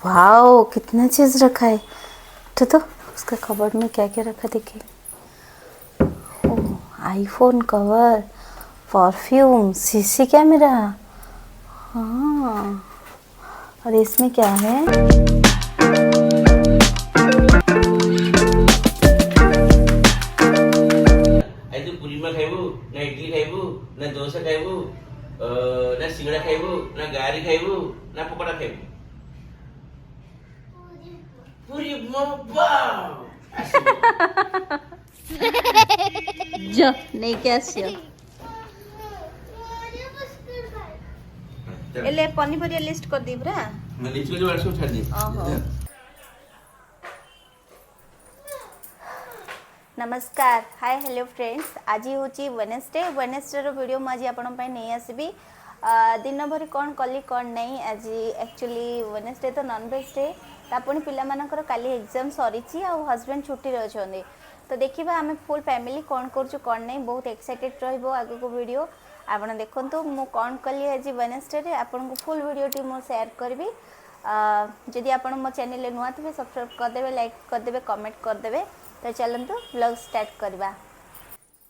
Wow कितना चीज रखा है। तो उसका कबर्ड में क्या क्या रखा देखिए। IPhone cover, perfume, CC camera. हाँ, और इसमें क्या है? पूरी में खाइबू ना इडली खाइबू ना डोसा खाइबू ना सिंगड़ा खाइबू ना गारी खाइबू ना पकोड़ा खाइबू पूरी जो नहीं क्या आसियो एले पनीपरिया लिस्ट कर दी पूरा मैं लिस्ट करके व्हाट्सएप छाड़ दी। ओहो। नमस्कार हाय हेलो फ्रेंड्स आज हूँ वेडनेसडे वीडियो मुझे आपण नहीं आसबी दिन भर कौन कली कौन नहीं आज एक्चुअली वेडनेसडे तो नॉनवेज डे तापुणी पिलामानकर काली एग्जाम सरी हजबैंड छुट्टी अच्छे तो देखिए आम फुल फैमिली कौन करूँ कौन नहीं बहुत एक्साइटेड रहिबो आगे को वीडियो आप देखु मु कौन कली आज वेडनेसडे आपन को फुल वीडियो मुझे शेयर करी जदि आप मो चैनल नुआ थे सब्सक्राइब करदे लाइक करदे कमेंट करदे तो चलते व्लॉग स्टार्ट करवा।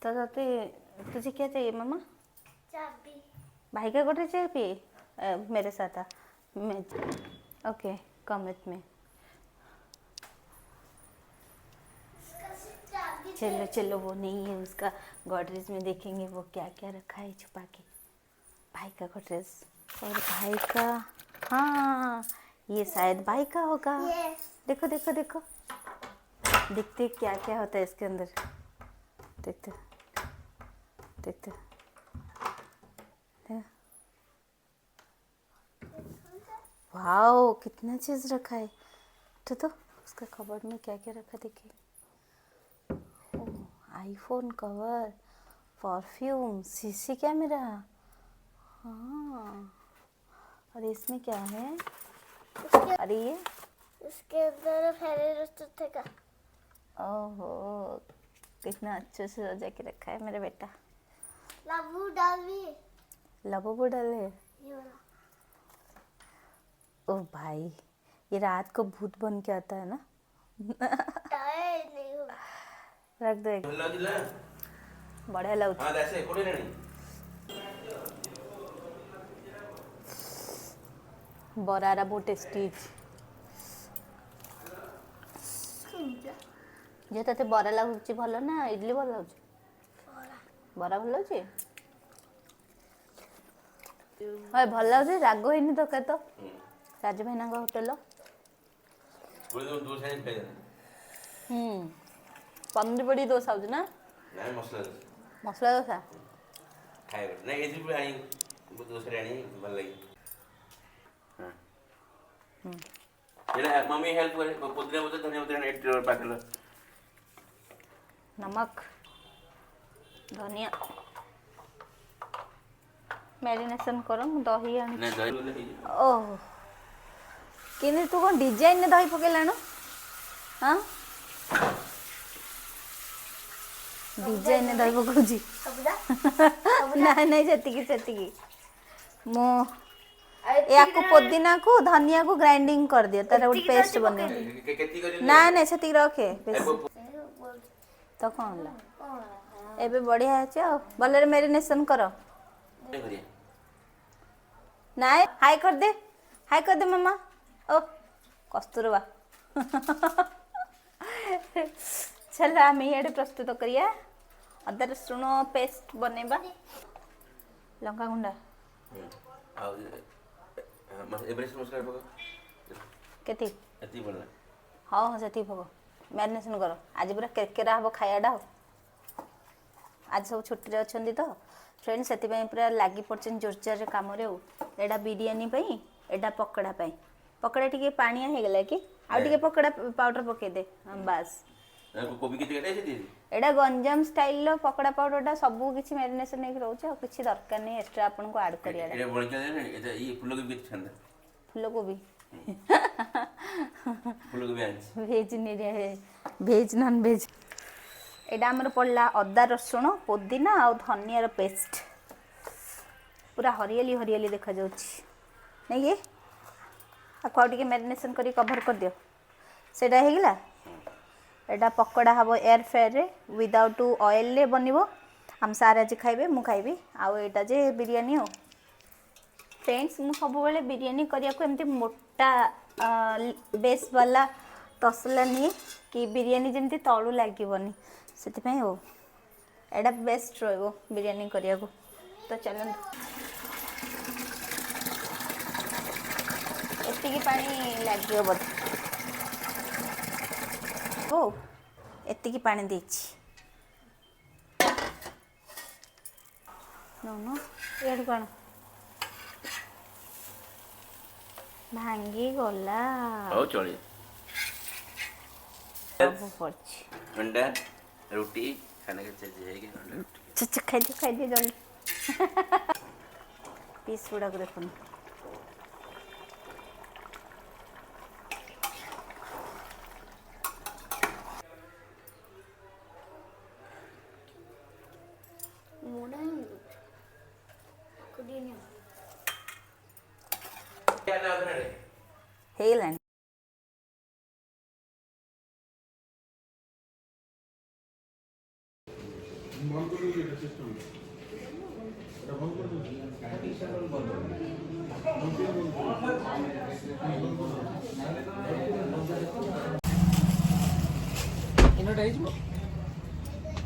तो तुझे क्या चाहिए मामा? चाबी। भाई का गोटे चाहिए मेरे साथ मैं ओके कम विथ में। चलो चलो वो नहीं है उसका गॉडरेज में देखेंगे वो क्या क्या रखा है छुपा के। भाई का गॉडरेज और भाई का हाँ ये शायद भाई का होगा। देखो देखो देखो देखते क्या क्या होता है इसके अंदर। देखते देखते वाओ कितना चीज रखा है। तो उसका कबर्ड में क्या क्या रखा देखिए। IPhone cover, perfume, CC camera. हाँ, और इसमें क्या है? अरे ये इसके अंदर फेरे का। ओहो कितना अच्छे से सजा के रखा है मेरा बेटा। लबू डाल भी लबोबो डाले। ओ भाई ये रात को भूत बन के आता है ना। नहीं रख दो एक बढ़िया लगता हां ऐसे कोड़े नहीं बरारा बहुत टेस्टी जे तते बरा लागुची भलो ना इडली भलो लागुची बरा भलो लागुची हाय भलो लागुची रागो हेनी तो के तो राजू भाईना का होटल पूरे दो साइड पे पनीर बड़ी डोसा होची ना नहीं मसला डोसा खाए नहीं ये भी आई वो दूसरे आनी भल लगी हां ये मम्मी हेल्प करे पुदरे बोलते धनिया उतरे एड और पाकल नमक धनिया मैरिनेशन करो दही आनी नहीं दही ओह किने तू कौन डिजाइन ने दही पकेलानो हाँ डिजाइन ने दही पकाउची नहीं नहीं सेतिकी मो याको पुदीना को धनिया को ग्राइंडिंग कर दियो तार ଗୋଟେ पेस्ट बने ना नहीं सेतिकी रखे तो कौन ला एबे बढ़िया है भले मैरिनेशन करो नाइ हाई कर दे मामा ओ कस्तूरबा चलो आम ये प्रस्तुत करिया अदा रसुण पेस्ट बनेबा लंका गुंडा एवरेस्ट मसला पका केती एती बोलना हाँ हाँ से भोग मैरिनेशन कर आज पूरा केरकेरा हम खायाटा आज सब छुट्टी अच्छा तो फ्रेंड्स से पूरा लगी पड़े जोरजार कम एटा बिरियानी एटा पकड़ा पकड़ा टी पानिया हो गला कि आउ पकड़ा पाउडर पकईदे बास एटा गंजाम स्टाइल पकड़ा पाउडरटा सब किसी मैरिनेशन नहीं रोचे और किसी दरकार नहीं एक्स्ट्रा आपन को ऐड करिया फूलकोबी भेज नॉन भेज एटा हमर पड़ला अदा रसुण पुदीना और धनिया पेस्ट पूरा हरियाली हरियाली देखा जाउछि नहीं ये आको टिके मैरिनेशन करी कवर कर दियो सेटा हे गेला एटा पकोड़ा हबो एयर फ्रायर रे विदाउट ऑयल रे बनिबो हम सारे आज खाइबे मु खाइबी आउ एटा जे बिरयानी हो फ्रेंड्स मु सब बेले बिरयानी करिया को एमती मोटा बेस वाला तसला नहीं कि बिरयानी जमती तळु लागीबनी सेति पय हो एटा बेस्ट रहबो बिरयानी करिया को तो चलन एतिकी पानी लागियो बोध ओ एतिकी पानी देछि नो नो एड कोन भांगी गला हो चली सब पड़छि अंडा रोटी खाने के चाहिए अंडा रोटी चच खाई दे जल्दी पीस गुड़ा को देखो क्या ना बना रे हेलन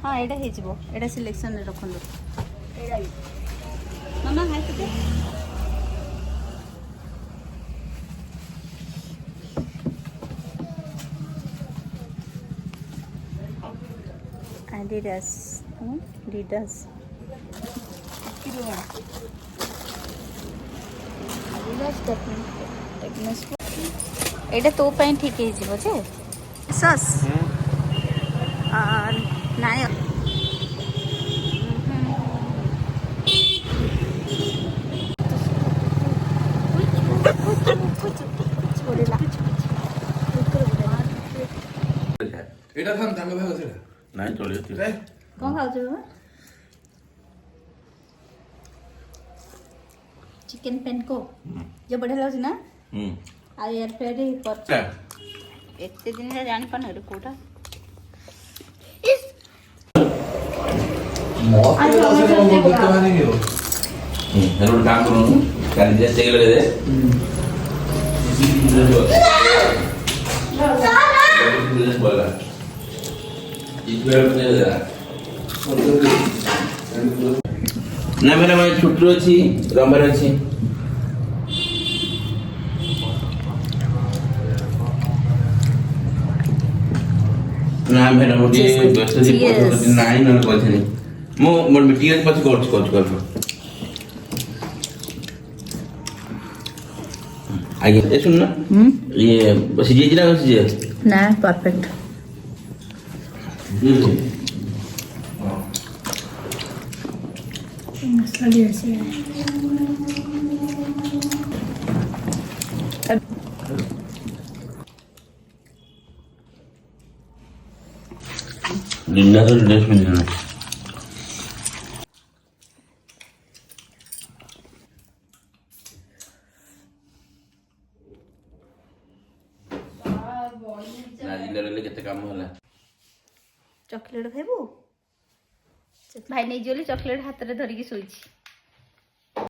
हाँ एटा हे जिवो एटा सिलेक्शन रे रखन दो मामा हाय के Adidas Adidas एटा तो पाई ठीक है जीवो जे सस नाय এটা থাম তাঙ্গ ভাগ আছে नहीं चलिए রে कौन खाओ बाबा चिकन पेन को जो बढ़िया लाଗୁଛି ना आ एयर फ्रायर कर एते दिन रे जानि पन रे कोटा মতে আছে মতে করতে মানে কি हेलो काम करो काली ड्रेस चेक ले दे बोला ना मेरा मैं छुट्टी अच्छी रंबर अच्छी ना मेरा मुझे व्यस्त जी नहीं ना कोई नहीं मो मोर मीटिंग पछ कोच कर आगे ये सुन ना ये बस ये जिला बस ये ना परफेक्ट मसाला भी ऐसे जिंदा तो ड्रेस में जाना ना जिंदा रहले केते काम होला चॉकलेट खाइबो भाई नहीं जोली चॉकलेट हाथ रे धरिकी सोईची